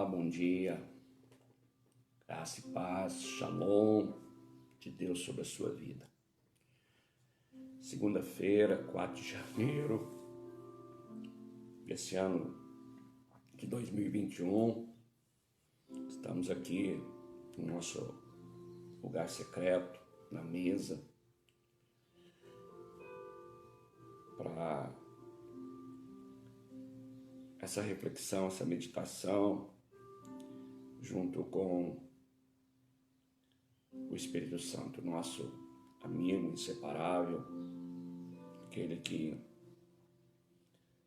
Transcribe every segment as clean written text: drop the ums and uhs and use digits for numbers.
Olá, bom dia, graça e paz, shalom de Deus sobre a sua vida. Segunda-feira, 4 de janeiro desse ano de 2021, estamos aqui no nosso lugar secreto, na mesa, para essa reflexão, essa meditação, junto com o Espírito Santo, nosso amigo inseparável, aquele que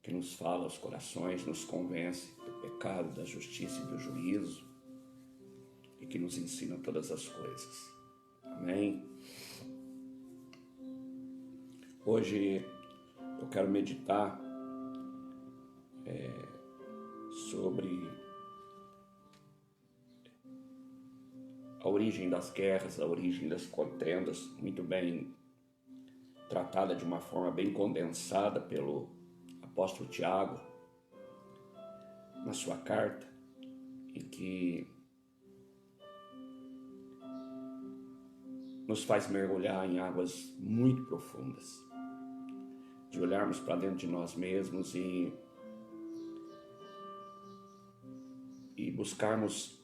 nos fala aos corações, nos convence do pecado, da justiça e do juízo, e que nos ensina todas as coisas. Amém? Hoje eu quero meditar sobre a origem das guerras, a origem das contendas, muito bem tratada de uma forma bem condensada pelo apóstolo Tiago na sua carta, e que nos faz mergulhar em águas muito profundas, de olharmos para dentro de nós mesmos e buscarmos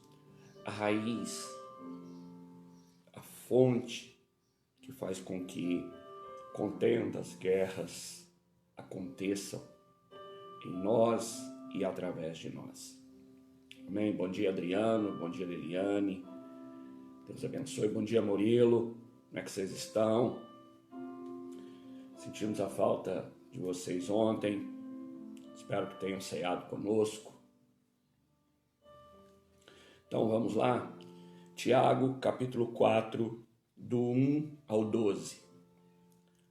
a raiz, a fonte que faz com que contendas, guerras aconteçam em nós e através de nós. Amém? Bom dia, Adriano, bom dia, Liliane, Deus abençoe. Bom dia, Murilo, como é que vocês estão? Sentimos a falta de vocês ontem, espero que tenham ceado conosco. Então vamos lá, Tiago capítulo 4, do 1 ao 12,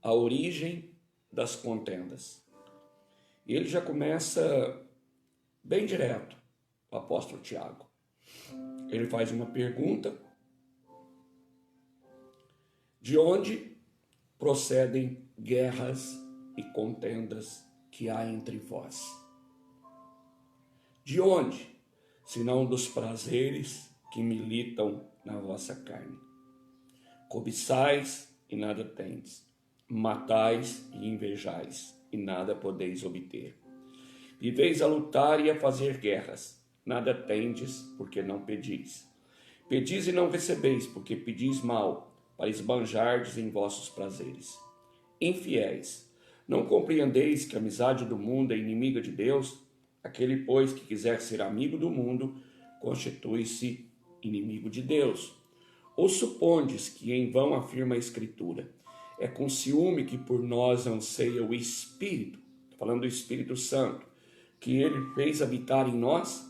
a origem das contendas. E ele já começa bem direto, o apóstolo Tiago. Ele faz uma pergunta: de onde procedem guerras e contendas que há entre vós? De onde? Senão dos prazeres que militam na vossa carne. Cobiçais e nada tendes, matais e invejais e nada podeis obter. Viveis a lutar e a fazer guerras, nada tendes porque não pedis. Pedis e não recebeis, porque pedis mal, para esbanjardes em vossos prazeres. Infiéis, não compreendeis que a amizade do mundo é inimiga de Deus? Aquele, pois, que quiser ser amigo do mundo, constitui-se inimigo de Deus. Ou supondes que em vão afirma a Escritura: é com ciúme que por nós anseia o Espírito, falando do Espírito Santo, que ele fez habitar em nós?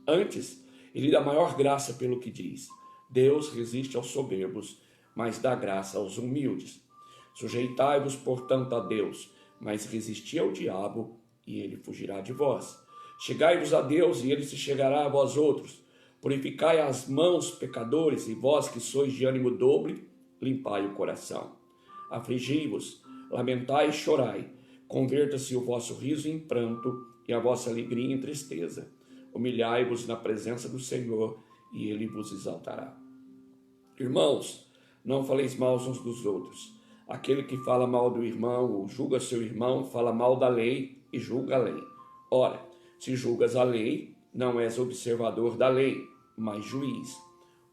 Antes, ele dá maior graça pelo que diz: Deus resiste aos soberbos, mas dá graça aos humildes. Sujeitai-vos, portanto, a Deus, mas resisti ao diabo, e ele fugirá de vós. Chegai-vos a Deus, e ele se chegará a vós outros. Purificai as mãos, pecadores, e vós que sois de ânimo dobre, limpai o coração. Afligi-vos, lamentai e chorai. Converta-se o vosso riso em pranto e a vossa alegria em tristeza. Humilhai-vos na presença do Senhor, e ele vos exaltará. Irmãos, não faleis mal uns dos outros. Aquele que fala mal do irmão ou julga seu irmão, fala mal da lei e julga a lei. Ora, se julgas a lei, não és observador da lei, mas juiz.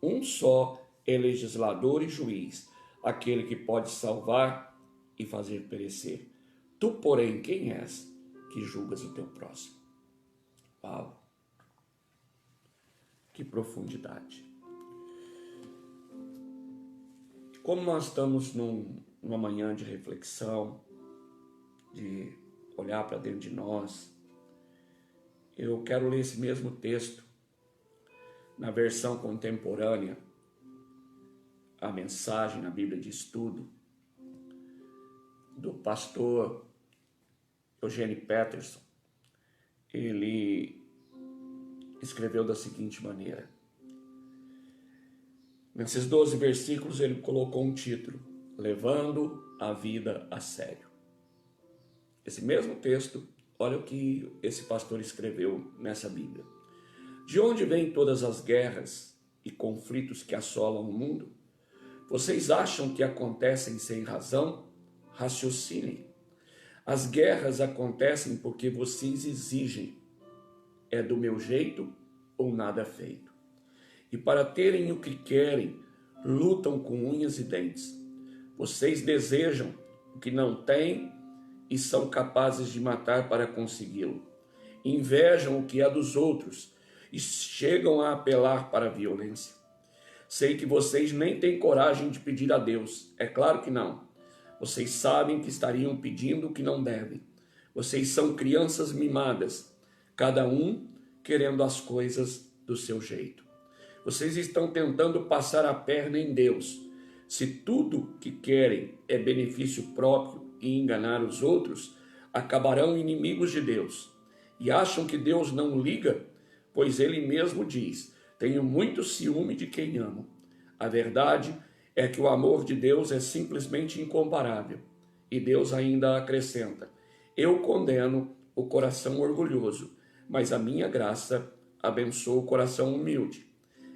Um só é legislador e juiz, aquele que pode salvar e fazer perecer. Tu, porém, quem és que julgas o teu próximo? Uau! Que profundidade! Como nós estamos numa manhã de reflexão, de olhar para dentro de nós, eu quero ler esse mesmo texto na versão contemporânea, a mensagem na Bíblia de Estudo, do pastor Eugene Peterson. Ele escreveu da seguinte maneira: nesses 12 versículos ele colocou um título: Levando a Vida a Sério. Esse mesmo texto, olha o que esse pastor escreveu nessa Bíblia. De onde vêm todas as guerras e conflitos que assolam o mundo? Vocês acham que acontecem sem razão? Raciocinem. As guerras acontecem porque vocês exigem. É do meu jeito ou nada feito. E para terem o que querem, lutam com unhas e dentes. Vocês desejam o que não têm e são capazes de matar para consegui-lo. Invejam o que é dos outros e chegam a apelar para a violência. Sei que vocês nem têm coragem de pedir a Deus. É claro que não. Vocês sabem que estariam pedindo o que não devem. Vocês são crianças mimadas, cada um querendo as coisas do seu jeito. Vocês estão tentando passar a perna em Deus. Se tudo que querem é benefício próprio e enganar os outros, acabarão inimigos de Deus. E acham que Deus não liga? Pois ele mesmo diz: tenho muito ciúme de quem amo. A verdade é que o amor de Deus é simplesmente incomparável. E Deus ainda acrescenta: eu condeno o coração orgulhoso, mas a minha graça abençoa o coração humilde.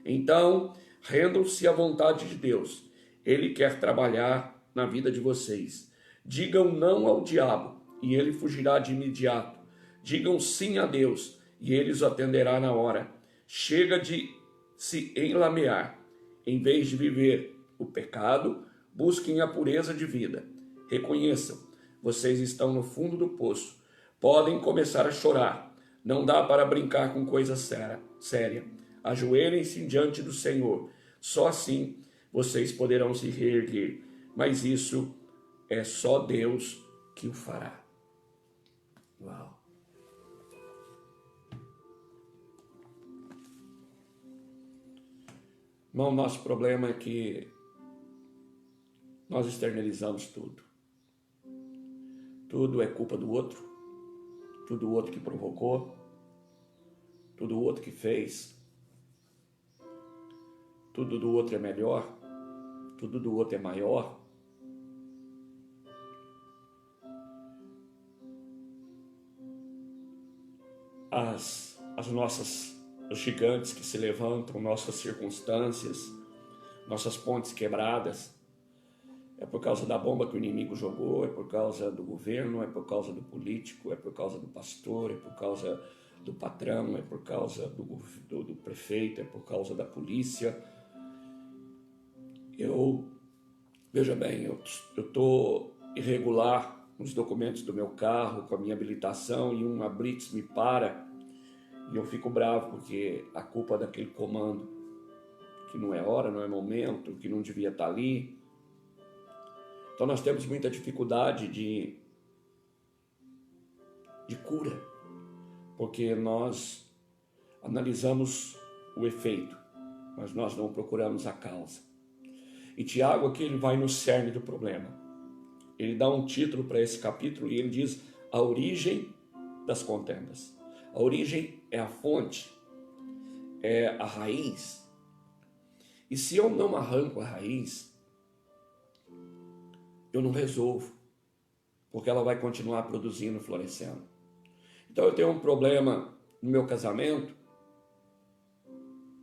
Então, rendam-se à vontade de Deus. Ele quer trabalhar na vida de vocês. Digam não ao diabo e ele fugirá de imediato. Digam sim a Deus e ele os atenderá na hora. Chega de se enlamear. Em vez de viver o pecado, busquem a pureza de vida. Reconheçam, vocês estão no fundo do poço. Podem começar a chorar. Não dá para brincar com coisa séria. Ajoelhem-se diante do Senhor. Só assim vocês poderão se reerguer. Mas isso é só Deus que o fará. Uau! Irmão, nosso problema é que nós externalizamos tudo. Tudo é culpa do outro. Tudo o outro que provocou. Tudo o outro que fez. Tudo do outro é melhor. Tudo do outro é maior. Os gigantes que se levantam, nossas circunstâncias, nossas pontes quebradas, é por causa da bomba que o inimigo jogou, é por causa do governo, é por causa do político, é por causa do pastor, é por causa do patrão, é por causa do prefeito, é por causa da polícia. Veja bem, eu estou irregular nos documentos do meu carro, com a minha habilitação, e uma blitz me para, e eu fico bravo porque a culpa é daquele comando, que não é hora, não é momento, que não devia estar ali. Então nós temos muita dificuldade de cura, porque nós analisamos o efeito, mas nós não procuramos a causa. E Tiago aqui ele vai no cerne do problema. Ele dá um título para esse capítulo e ele diz a origem das contendas. A origem é a fonte, é a raiz. E se eu não arranco a raiz, eu não resolvo, porque ela vai continuar produzindo, florescendo. Então eu tenho um problema no meu casamento,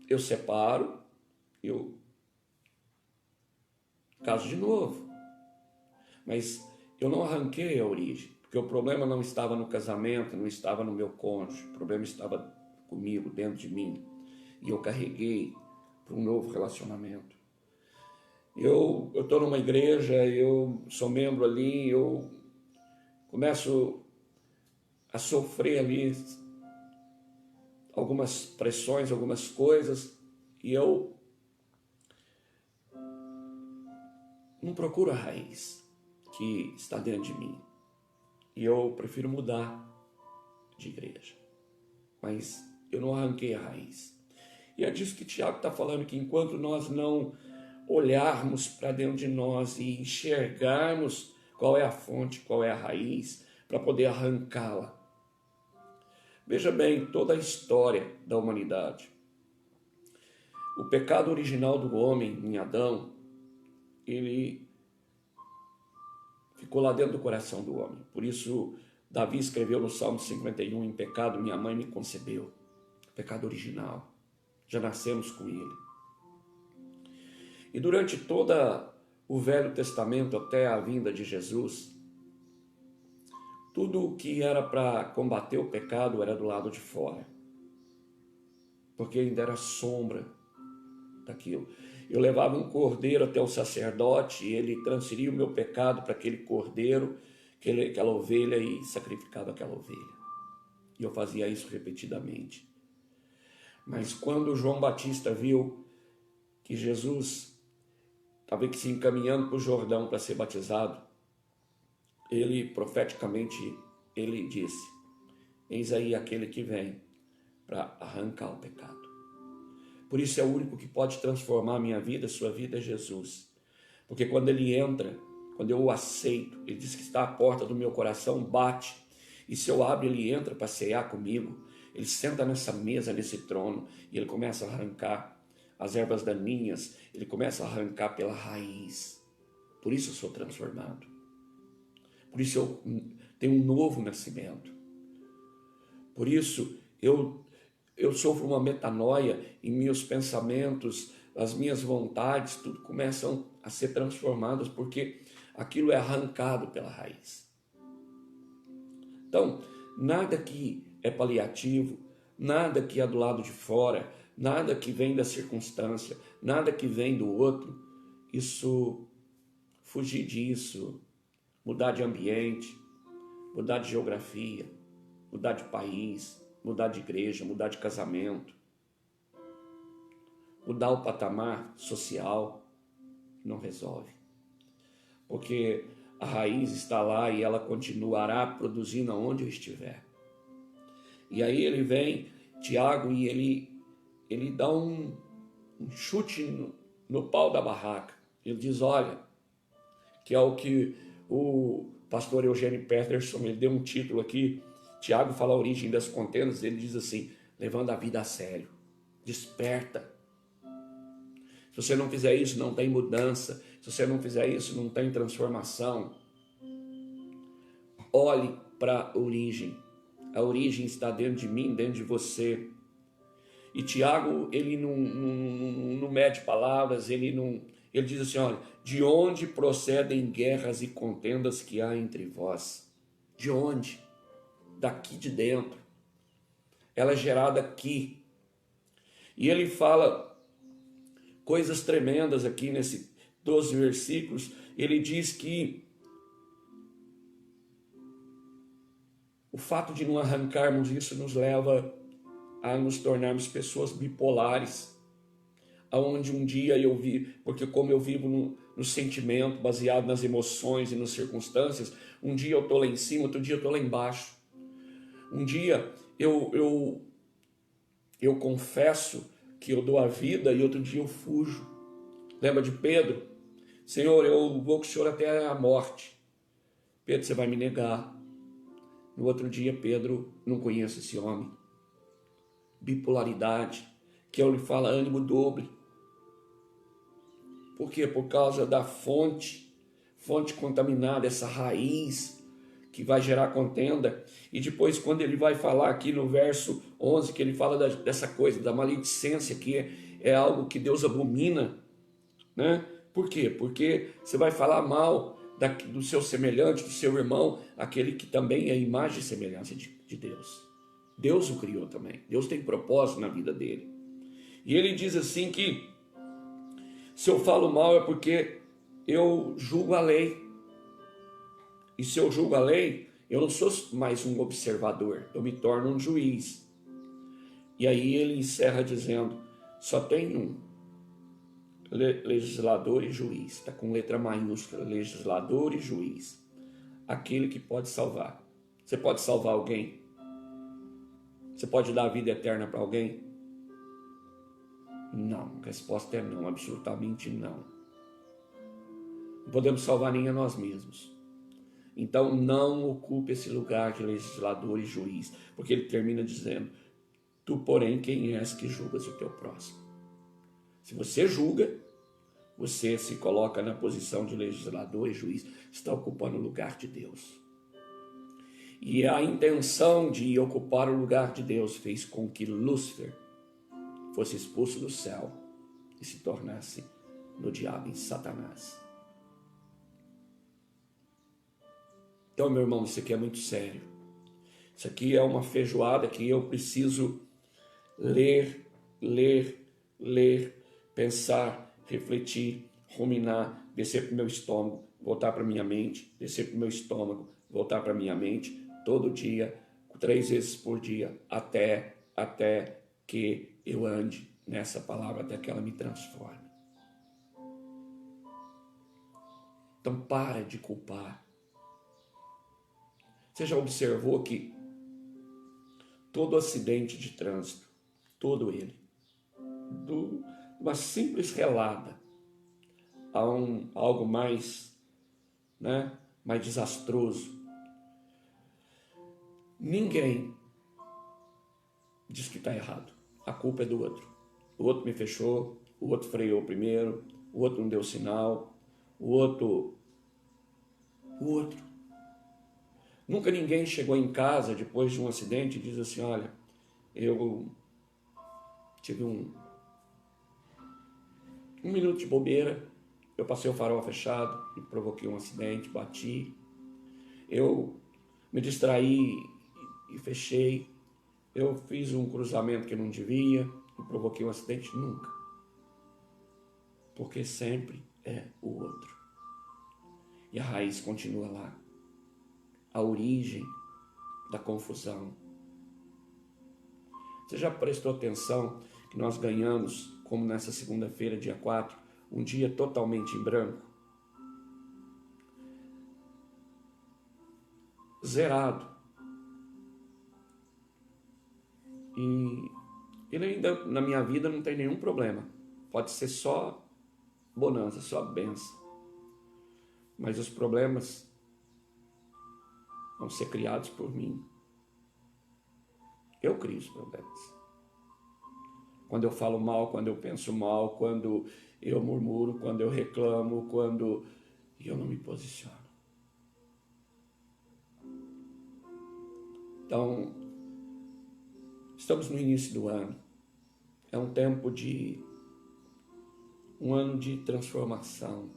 eu separo, eu caso de novo. Mas eu não arranquei a origem, porque o problema não estava no casamento, não estava no meu cônjuge, o problema estava comigo, dentro de mim. E eu carreguei para um novo relacionamento. Eu estou numa igreja, eu sou membro ali, eu começo a sofrer ali algumas pressões, algumas coisas, e eu não procuro a raiz que está dentro de mim. E eu prefiro mudar de igreja. Mas eu não arranquei a raiz. E é disso que Tiago está falando, que enquanto nós não olharmos para dentro de nós e enxergarmos qual é a fonte, qual é a raiz, para poder arrancá-la. Veja bem, toda a história da humanidade. O pecado original do homem, em Adão, ele ficou lá dentro do coração do homem. Por isso, Davi escreveu no Salmo 51, em pecado minha mãe me concebeu. pecado original. Já nascemos com ele. E durante toda o Velho Testamento até a vinda de Jesus, tudo o que era para combater o pecado era do lado de fora, porque ainda era sombra daquilo. Eu levava um cordeiro até o sacerdote, e ele transferia o meu pecado para aquele cordeiro, aquela ovelha, e sacrificava aquela ovelha. E eu fazia isso repetidamente. Mas quando João Batista viu que Jesus estava se encaminhando para o Jordão para ser batizado, ele profeticamente disse: eis aí aquele que vem para arrancar o pecado. Por isso é o único que pode transformar a minha vida, a sua vida, é Jesus. Porque quando ele entra, quando eu o aceito, ele diz que está à porta do meu coração, bate, e se eu abro, ele entra para cear comigo. Ele senta nessa mesa, nesse trono, e ele começa a arrancar as ervas daninhas, ele começa a arrancar pela raiz. Por isso eu sou transformado. Por isso eu tenho um novo nascimento. Por isso eu sofro uma metanoia em meus pensamentos, as minhas vontades, tudo começam a ser transformadas, porque aquilo é arrancado pela raiz. Então, nada que é paliativo, nada que é do lado de fora, nada que vem da circunstância, nada que vem do outro, fugir disso, mudar de ambiente, mudar de geografia, mudar de país, mudar de igreja, mudar de casamento, mudar o patamar social, não resolve. Porque a raiz está lá e ela continuará produzindo aonde eu estiver. E aí ele vem, Tiago, e ele dá um chute no pau da barraca. Ele diz, olha, que é o que o pastor Eugênio Peterson, ele deu um título aqui, Tiago fala a origem das contendas, ele diz assim, levando a vida a sério, desperta. Se você não fizer isso, não tem mudança. Se você não fizer isso, não tem transformação. Olhe para a origem. A origem está dentro de mim, dentro de você. E Tiago, ele não mede palavras, ele diz assim, olha, de onde procedem guerras e contendas que há entre vós? De onde? Daqui de dentro. Ela é gerada aqui. E ele fala coisas tremendas aqui nesse 12 versículos. Ele diz que o fato de não arrancarmos isso nos leva a nos tornarmos pessoas bipolares, aonde um dia eu vi, porque como eu vivo no sentimento, baseado nas emoções e nas circunstâncias, um dia eu estou lá em cima, outro dia eu estou lá embaixo. Um dia eu confesso que eu dou a vida e outro dia eu fujo. Lembra de Pedro? Senhor, eu vou com o Senhor até a morte. Pedro, você vai me negar. No outro dia, Pedro não conhece esse homem. Bipolaridade, que ele fala ânimo dobre. Por quê? Por causa da fonte contaminada, essa raiz que vai gerar contenda. E depois, quando ele vai falar aqui no verso 11, que ele fala dessa coisa, da maledicência, que é algo que Deus abomina, né? Por quê? Porque você vai falar mal do seu semelhante, do seu irmão, aquele que também é imagem e semelhança de Deus. Deus o criou também. Deus tem propósito na vida dele. E ele diz assim que se eu falo mal é porque eu julgo a lei. E se eu julgo a lei, eu não sou mais um observador, eu me torno um juiz. E aí ele encerra dizendo, só tem um, legislador e juiz, está com letra maiúscula, legislador e juiz, aquele que pode salvar. Você pode salvar alguém? Você pode dar a vida eterna para alguém? Não, a resposta é não, absolutamente não. Não podemos salvar nem a nós mesmos. Então não ocupe esse lugar de legislador e juiz, porque ele termina dizendo, tu porém quem és que julgas o teu próximo? Se você julga, você se coloca na posição de legislador e juiz, está ocupando o lugar de Deus. E a intenção de ocupar o lugar de Deus fez com que Lúcifer fosse expulso do céu e se tornasse no diabo, em Satanás. Então, meu irmão, isso aqui é muito sério. Isso aqui é uma feijoada que eu preciso ler, pensar, refletir, ruminar, descer para o meu estômago, voltar para a minha mente, descer para o meu estômago, voltar para a minha mente, todo dia, 3 vezes por dia, até que eu ande nessa palavra, até que ela me transforme. Então, para de culpar. Você já observou que todo acidente de trânsito, todo ele, uma simples relada a algo mais, mais desastroso, ninguém diz que está errado. A culpa é do outro. O outro me fechou, o outro freou primeiro, o outro não deu sinal, o outro. Nunca ninguém chegou em casa depois de um acidente e diz assim, olha, eu tive um minuto de bobeira, eu passei o farol fechado e provoquei um acidente, bati, eu me distraí e fechei, eu fiz um cruzamento que não devia e provoquei um acidente. Nunca. Porque sempre é o outro. E a raiz continua lá. A origem da confusão. Você já prestou atenção que nós ganhamos, como nessa segunda-feira, dia 4, um dia totalmente em branco? Zerado. E ele ainda, na minha vida, não tem nenhum problema. Pode ser só bonança, só bênção. Mas os problemas vão ser criados por mim. Eu crio os problemas. Quando eu falo mal, quando eu penso mal, quando eu murmuro, quando eu reclamo, quando eu não me posiciono. Então, estamos no início do ano. É um tempo um ano de transformação.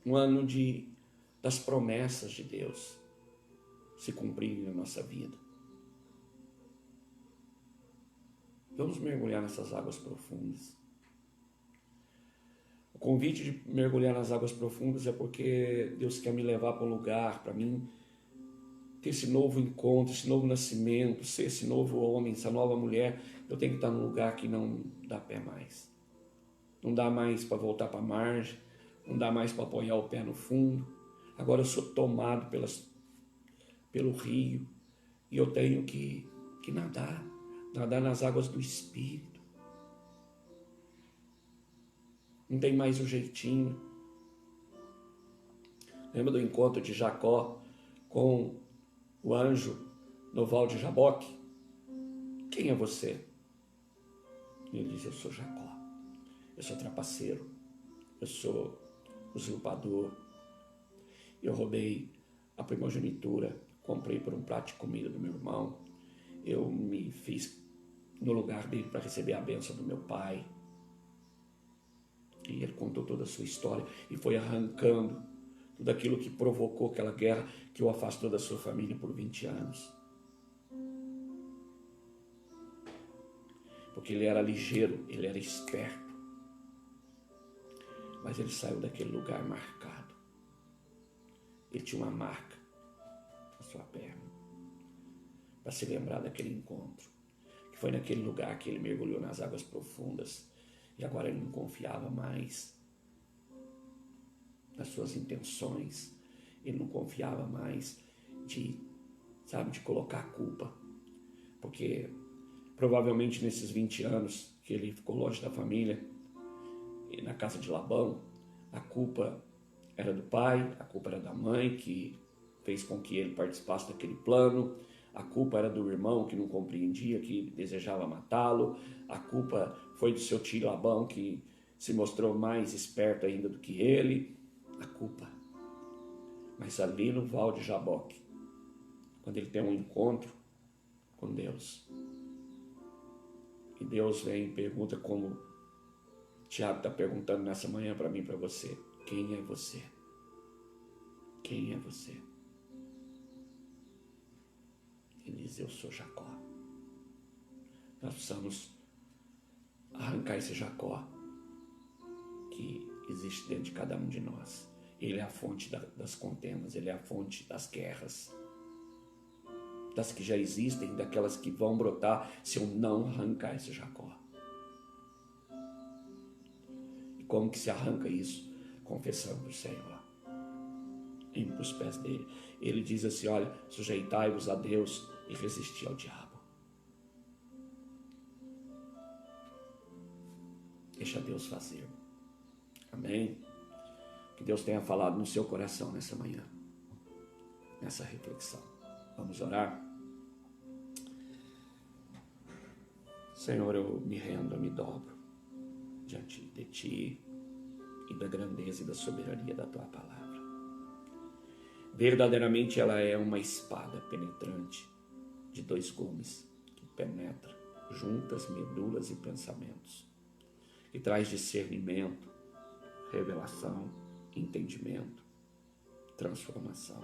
Um ano das promessas de Deus se cumprirem na nossa vida. Vamos mergulhar nessas águas profundas. O convite de mergulhar nas águas profundas é porque Deus quer me levar para um lugar, para mim ter esse novo encontro, esse novo nascimento, ser esse novo homem, essa nova mulher. Eu tenho que estar num lugar que não dá pé mais. Não dá mais para voltar para a margem, não dá mais para apoiar o pé no fundo. Agora eu sou tomado pelo rio e eu tenho que nadar nas águas do Espírito. Não tem mais o jeitinho. Lembra do encontro de Jacó com o anjo no Val de Jaboque? Quem é você? E ele diz, eu sou Jacó, eu sou trapaceiro, eu sou usurpador, eu roubei a primogenitura, comprei por um prato de comida do meu irmão, eu me fiz no lugar dele para receber a bênção do meu pai. E ele contou toda a sua história e foi arrancando tudo aquilo que provocou aquela guerra que o afastou da sua família por 20 anos. Porque ele era ligeiro, ele era esperto. Mas ele saiu daquele lugar marcado. Ele tinha uma marca na sua perna. Para se lembrar daquele encontro. Que foi naquele lugar que ele mergulhou nas águas profundas. E agora ele não confiava mais nas suas intenções. Ele não confiava mais de colocar a culpa. Porque provavelmente nesses 20 anos que ele ficou longe da família, e na casa de Labão, a culpa era do pai, a culpa era da mãe, que fez com que ele participasse daquele plano, a culpa era do irmão que não compreendia, que desejava matá-lo, a culpa foi do seu tio Labão, que se mostrou mais esperto ainda do que ele, a culpa. Mas ali no Val de Jaboque, quando ele tem um encontro com Deus. E Deus vem e pergunta, como Tiago está perguntando nessa manhã para mim e para você: quem é você? Quem é você? Ele diz: eu sou Jacó. Nós precisamos arrancar esse Jacó que existe dentro de cada um de nós. Ele é a fonte das contendas, ele é a fonte das guerras, das que já existem, daquelas que vão brotar se eu não arrancar esse Jacó. E como que se arranca isso? Confessando o Senhor, indo para os pés dele. Ele diz assim: olha, sujeitai-vos a Deus e resisti ao diabo. Deixa Deus fazer. Amém? Que Deus tenha falado no seu coração nessa manhã, nessa reflexão. Vamos orar? Senhor, eu me rendo, eu me dobro diante de Ti e da grandeza e da soberania da Tua palavra. Verdadeiramente ela é uma espada penetrante de 2 gumes que penetra juntas medulas e pensamentos, e traz discernimento, revelação, entendimento, transformação.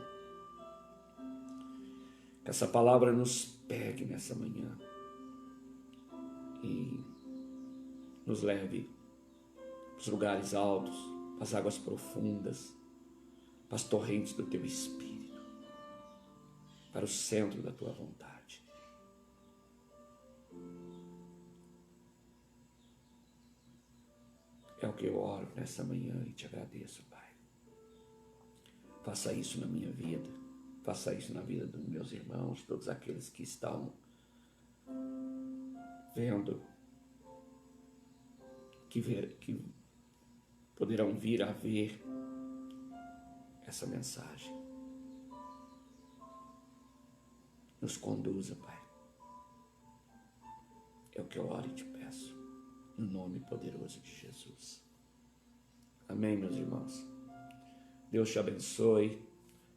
Que essa palavra nos pegue nessa manhã e nos leve para os lugares altos, para as águas profundas, para as torrentes do Teu Espírito, para o centro da Tua vontade. É o que eu oro nessa manhã e Te agradeço, Pai. Faça isso na minha vida, faça isso na vida dos meus irmãos, todos aqueles que estão vendo, que poderão vir a ver essa mensagem. Nos conduza, Pai. É o que eu oro e Te peço, no nome poderoso de Jesus. Amém, meus irmãos. Deus te abençoe.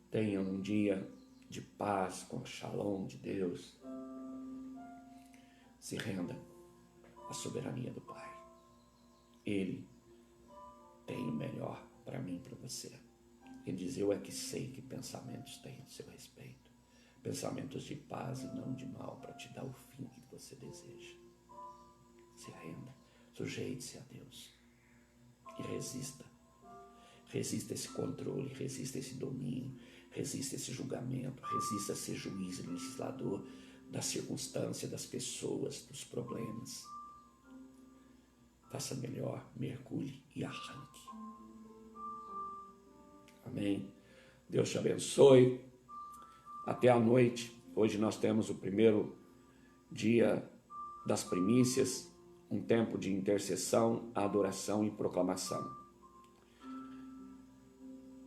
Tenha um dia de paz, com o shalom de Deus. Se renda à soberania do Pai. Ele tem o melhor para mim e para você. Ele diz: eu é que sei que pensamentos tem a seu respeito. Pensamentos de paz e não de mal, para te dar o fim que você deseja. Se renda, sujeite-se a Deus e resista. Resista esse controle, resista esse domínio, resista esse julgamento, resista a ser juiz e legislador da circunstância, das pessoas, dos problemas. Faça melhor, mergulhe e arranque. Amém? Deus te abençoe. Até a noite. Hoje nós temos o primeiro dia das primícias, um tempo de intercessão, adoração e proclamação.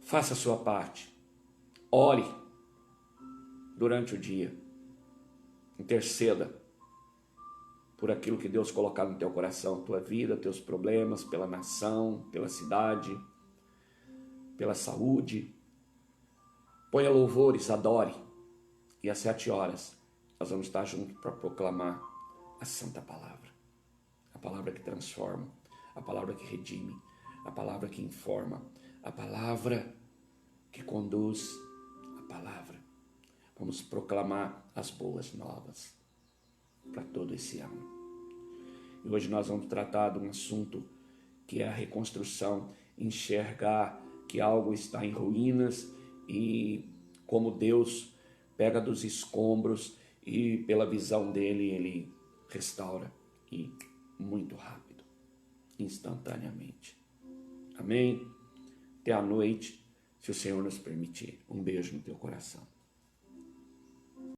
Faça a sua parte. Ore durante o dia. Interceda por aquilo que Deus colocar no teu coração, tua vida, teus problemas, pela nação, pela cidade, pela saúde. Ponha louvores, adore. E às 7 horas nós vamos estar juntos para proclamar a santa palavra. A palavra que transforma, a palavra que redime, a palavra que informa, a palavra que conduz, a palavra. Vamos proclamar as boas novas para todo esse ano. E hoje nós vamos tratar de um assunto que é a reconstrução, enxergar que algo está em ruínas e como Deus pega dos escombros e pela visão dele, ele restaura e muito rápido, instantaneamente. Amém? Até a noite, se o Senhor nos permitir. Um beijo no teu coração.